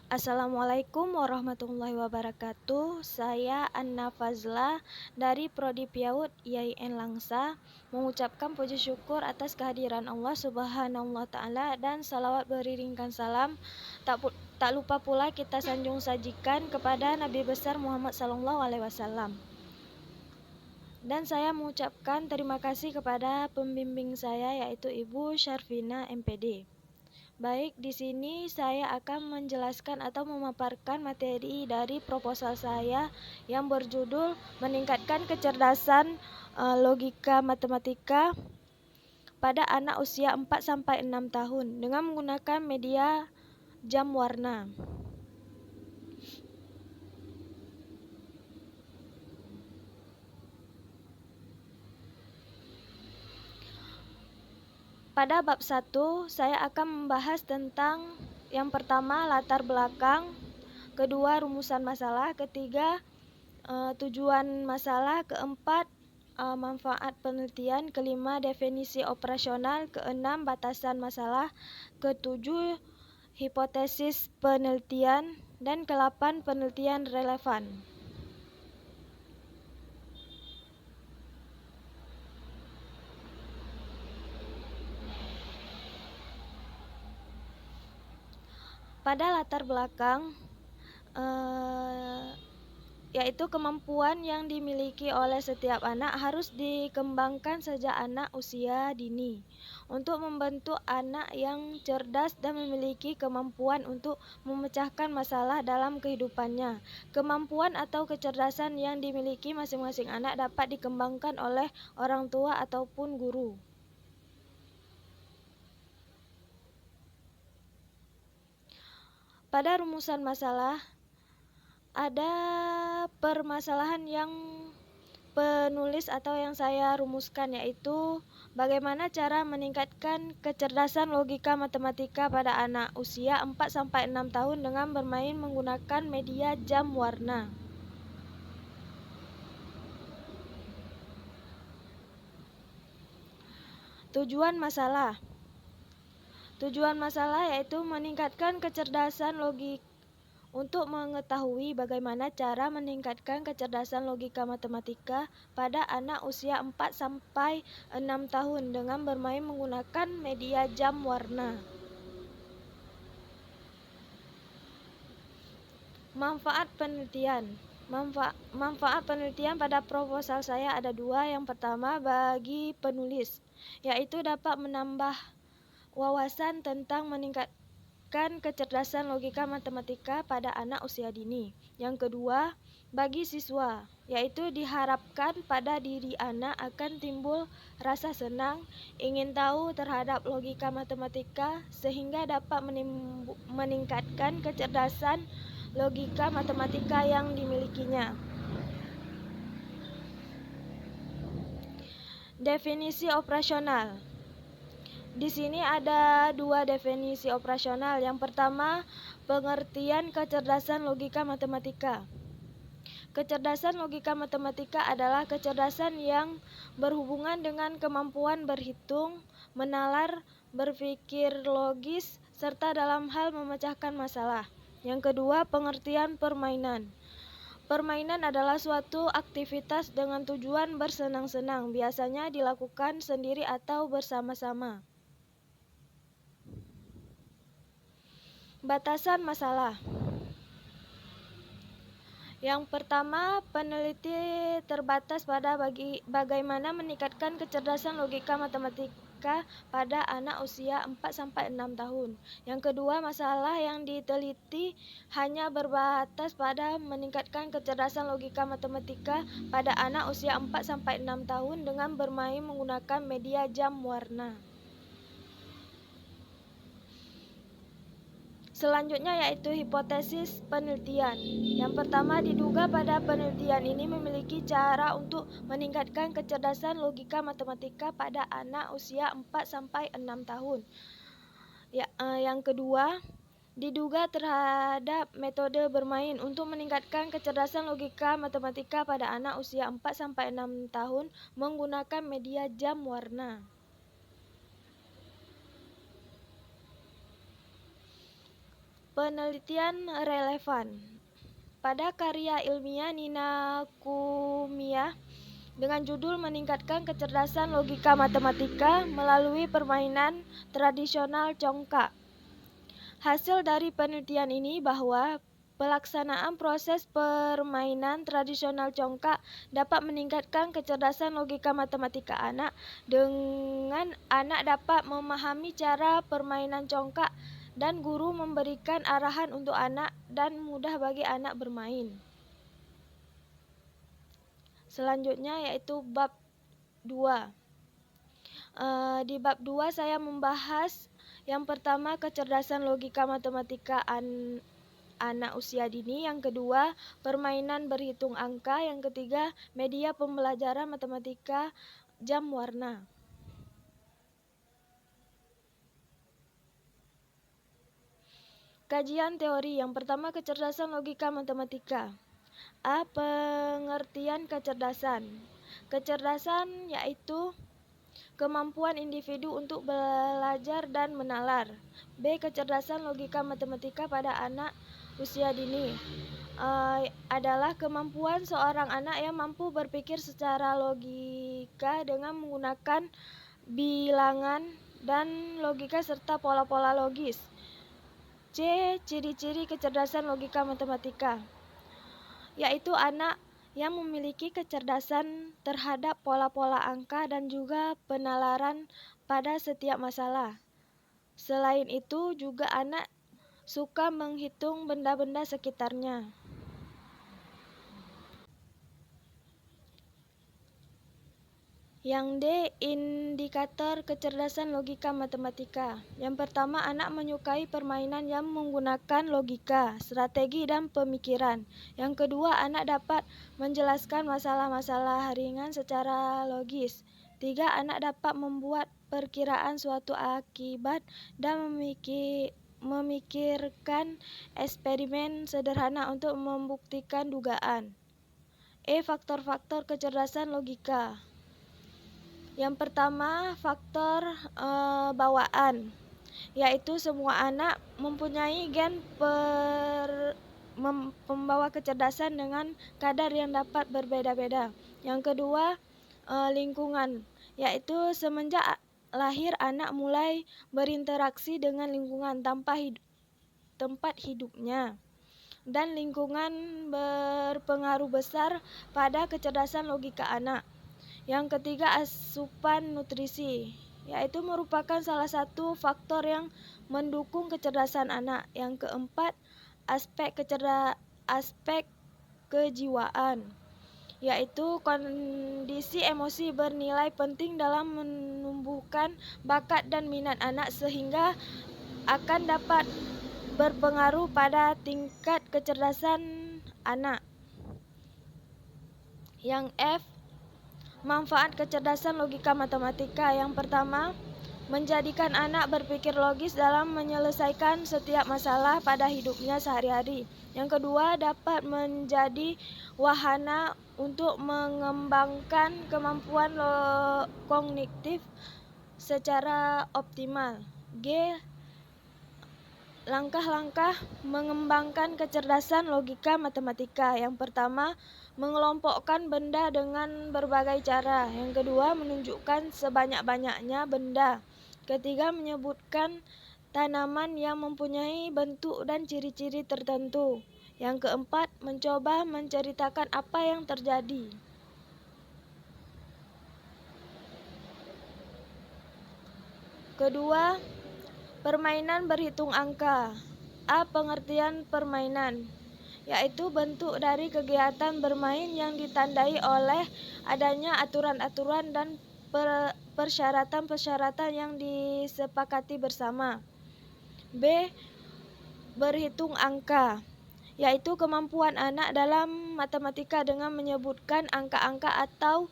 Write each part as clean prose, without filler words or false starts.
Assalamualaikum warahmatullahi wabarakatuh. Saya Anna Fazla dari Prodi PIAUD IAIN Langsa mengucapkan puji syukur atas kehadiran Allah Subhanahu wa Ta'ala dan salawat beriringkan salam. Tak lupa pula kita sanjung sajikan kepada Nabi besar Muhammad SAW. Dan saya mengucapkan terima kasih kepada pembimbing saya yaitu Ibu Syarfina MPD. Baik, di sini saya akan menjelaskan atau memaparkan materi dari proposal saya yang berjudul meningkatkan kecerdasan logika matematika pada anak usia 4-6 tahun dengan menggunakan media jam warna. Pada bab 1, saya akan membahas tentang yang pertama latar belakang, kedua rumusan masalah, ketiga tujuan masalah, keempat manfaat penelitian, kelima definisi operasional, keenam batasan masalah, ketujuh hipotesis penelitian, dan ke-8 penelitian relevan. Pada latar belakang, yaitu kemampuan yang dimiliki oleh setiap anak harus dikembangkan sejak anak usia dini untuk membentuk anak yang cerdas dan memiliki kemampuan untuk memecahkan masalah dalam kehidupannya. Kemampuan atau kecerdasan yang dimiliki masing-masing anak dapat dikembangkan oleh orang tua ataupun guru. Pada rumusan masalah, ada permasalahan yang penulis atau yang saya rumuskan, yaitu bagaimana cara meningkatkan kecerdasan logika matematika pada anak usia 4-6 tahun dengan bermain menggunakan media jam warna. Tujuan masalah yaitu meningkatkan kecerdasan logika. Untuk mengetahui bagaimana cara meningkatkan kecerdasan logika matematika pada anak usia 4-6 tahun dengan bermain menggunakan media jam warna. Manfaat penelitian. Manfaat penelitian pada proposal saya ada dua. Yang pertama bagi penulis, yaitu dapat menambah wawasan tentang meningkatkan kecerdasan logika matematika pada anak usia dini. Yang kedua, bagi siswa, yaitu diharapkan pada diri anak akan timbul rasa senang, ingin tahu terhadap logika matematika sehingga dapat meningkatkan kecerdasan logika matematika yang dimilikinya. Definisi operasional. Di sini ada dua definisi operasional. Yang pertama, pengertian kecerdasan logika matematika. Kecerdasan logika matematika adalah kecerdasan yang berhubungan dengan kemampuan berhitung, menalar, berpikir logis, serta dalam hal memecahkan masalah. Yang kedua, pengertian permainan. Permainan adalah suatu aktivitas dengan tujuan bersenang-senang, biasanya dilakukan sendiri atau bersama-sama. Batasan masalah. Yang pertama, peneliti terbatas pada bagaimana meningkatkan kecerdasan logika matematika pada anak usia 4-6 tahun. Yang kedua, masalah yang diteliti hanya berbatas pada meningkatkan kecerdasan logika matematika pada anak usia 4-6 tahun dengan bermain menggunakan media jam warna. Selanjutnya yaitu hipotesis penelitian. Yang pertama, diduga pada penelitian ini memiliki cara untuk meningkatkan kecerdasan logika matematika pada anak usia 4-6 tahun. Yang kedua, diduga terhadap metode bermain untuk meningkatkan kecerdasan logika matematika pada anak usia 4-6 tahun menggunakan media jam warna. Penelitian relevan. Pada karya ilmiah Nina Kumia dengan judul Meningkatkan Kecerdasan Logika Matematika Melalui Permainan Tradisional Congkak. Hasil dari penelitian ini bahwa pelaksanaan proses permainan tradisional congkak dapat meningkatkan kecerdasan logika matematika anak dengan anak dapat memahami cara permainan congkak dan guru memberikan arahan untuk anak dan mudah bagi anak bermain. Selanjutnya yaitu bab 2. Di bab 2 saya membahas yang pertama kecerdasan logika matematika anak usia dini, yang kedua permainan berhitung angka, yang ketiga media pembelajaran matematika jam warna. Kajian teori. Yang pertama kecerdasan logika matematika. A. Pengertian kecerdasan. Kecerdasan yaitu kemampuan individu untuk belajar dan menalar. B. Kecerdasan logika matematika pada anak usia dini adalah kemampuan seorang anak yang mampu berpikir secara logika dengan menggunakan bilangan dan logika serta pola-pola logis. C. Ciri-ciri kecerdasan logika matematika, yaitu anak yang memiliki kecerdasan terhadap pola-pola angka dan juga penalaran pada setiap masalah. Selain itu, juga anak suka menghitung benda-benda sekitarnya. Yang D. Indikator kecerdasan logika matematika. Yang pertama, anak menyukai permainan yang menggunakan logika, strategi, dan pemikiran. Yang kedua, anak dapat menjelaskan masalah-masalah ringan secara logis. 3. Anak dapat membuat perkiraan suatu akibat dan memikirkan eksperimen sederhana untuk membuktikan dugaan. E. Faktor-faktor kecerdasan logika. Yang pertama, faktor bawaan, yaitu semua anak mempunyai gen pembawa kecerdasan dengan kadar yang dapat berbeda-beda. Yang kedua, lingkungan, yaitu semenjak lahir anak mulai berinteraksi dengan lingkungan tempat hidupnya, dan lingkungan berpengaruh besar pada kecerdasan logika anak. Yang ketiga, asupan nutrisi, yaitu merupakan salah satu faktor yang mendukung kecerdasan anak. Yang keempat, aspek kejiwaan, yaitu kondisi emosi bernilai penting dalam menumbuhkan bakat dan minat anak sehingga akan dapat berpengaruh pada tingkat kecerdasan anak. Yang F. Manfaat kecerdasan logika matematika. Yang pertama, menjadikan anak berpikir logis dalam menyelesaikan setiap masalah pada hidupnya sehari-hari. Yang kedua, dapat menjadi wahana untuk mengembangkan kemampuan kognitif secara optimal. G. Langkah-langkah mengembangkan kecerdasan logika matematika. Yang pertama, mengelompokkan benda dengan berbagai cara. Yang kedua, menunjukkan sebanyak-banyaknya benda. Ketiga, menyebutkan tanaman yang mempunyai bentuk dan ciri-ciri tertentu. Yang keempat, mencoba menceritakan apa yang terjadi. Kedua, permainan berhitung angka. A. Pengertian permainan, yaitu bentuk dari kegiatan bermain yang ditandai oleh adanya aturan-aturan dan persyaratan-persyaratan yang disepakati bersama. B. Berhitung angka, yaitu kemampuan anak dalam matematika dengan menyebutkan angka-angka atau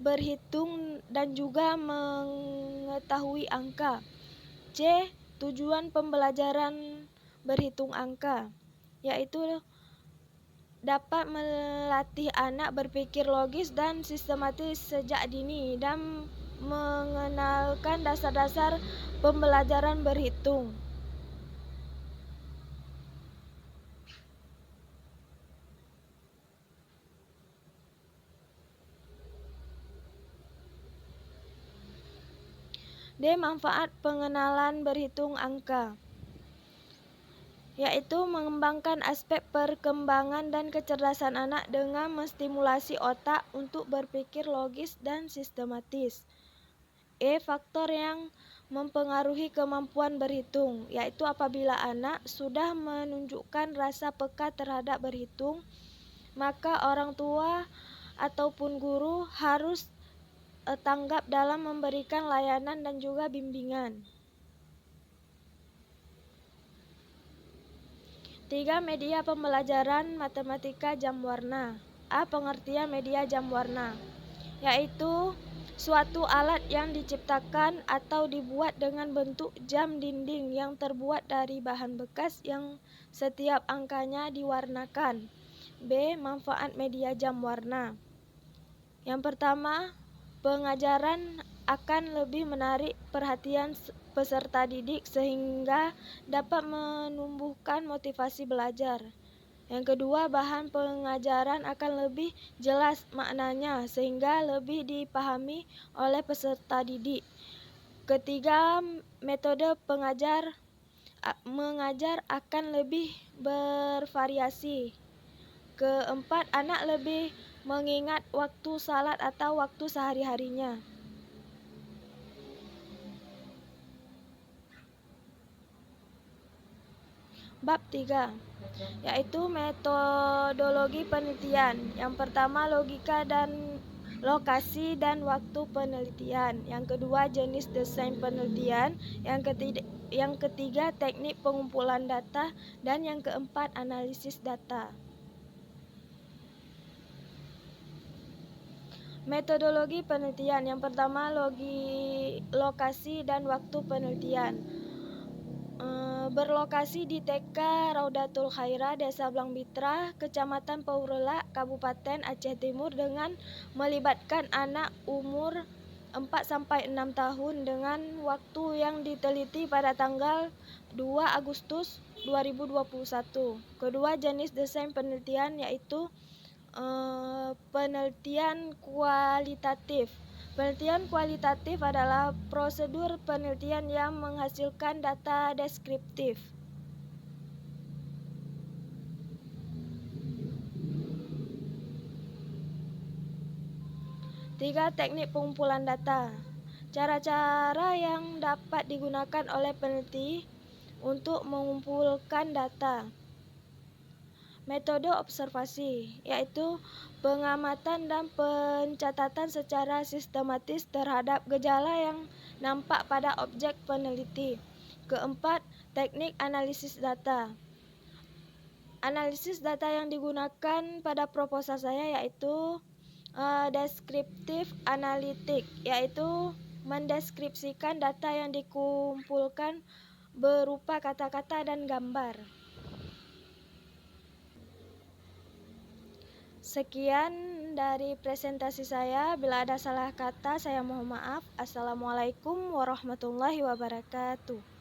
berhitung dan juga mengetahui angka. C. Tujuan pembelajaran berhitung angka, yaitu dapat melatih anak berpikir logis dan sistematis sejak dini dan mengenalkan dasar-dasar pembelajaran berhitung. D. Manfaat pengenalan berhitung angka, yaitu mengembangkan aspek perkembangan dan kecerdasan anak dengan menstimulasi otak untuk berpikir logis dan sistematis. E. Faktor yang mempengaruhi kemampuan berhitung, yaitu apabila anak sudah menunjukkan rasa peka terhadap berhitung, maka orang tua ataupun guru harus tanggap dalam memberikan layanan dan juga bimbingan. 3. Media pembelajaran matematika jam warna. A. Pengertian media jam warna, yaitu suatu alat yang diciptakan atau dibuat dengan bentuk jam dinding yang terbuat dari bahan bekas yang setiap angkanya diwarnakan. B. Manfaat media jam warna. Yang pertama, pengajaran akan lebih menarik perhatian peserta didik sehingga dapat menumbuhkan motivasi belajar. Yang kedua, bahan pengajaran akan lebih jelas maknanya sehingga lebih dipahami oleh peserta didik. Ketiga, metode mengajar akan lebih bervariasi. Keempat, anak lebih mengingat waktu salat atau waktu sehari-harinya. Bab 3, yaitu metodologi penelitian. Yang pertama, logika dan lokasi dan waktu penelitian. Yang kedua, jenis desain penelitian. Yang ketiga, teknik pengumpulan data. Dan yang keempat, analisis data. Metodologi penelitian. Yang pertama, lokasi dan waktu penelitian. Berlokasi di TK Raudatul Khairah, Desa Blangbitra, Kecamatan Paurelak, Kabupaten Aceh Timur, dengan melibatkan anak umur 4-6 tahun dengan waktu yang diteliti pada tanggal 2 Agustus 2021. Kedua, jenis desain penelitian yaitu penelitian kualitatif. Penelitian kualitatif adalah prosedur penelitian yang menghasilkan data deskriptif. 3. Teknik pengumpulan data. Cara-cara yang dapat digunakan oleh peneliti untuk mengumpulkan data. Metode observasi, yaitu pengamatan dan pencatatan secara sistematis terhadap gejala yang nampak pada objek peneliti. Keempat, teknik analisis data. Analisis data yang digunakan pada proposal saya yaitu deskriptif analitik, yaitu mendeskripsikan data yang dikumpulkan berupa kata-kata dan gambar. Sekian dari presentasi saya. Bila ada salah kata, saya mohon maaf. Assalamualaikum warahmatullahi wabarakatuh.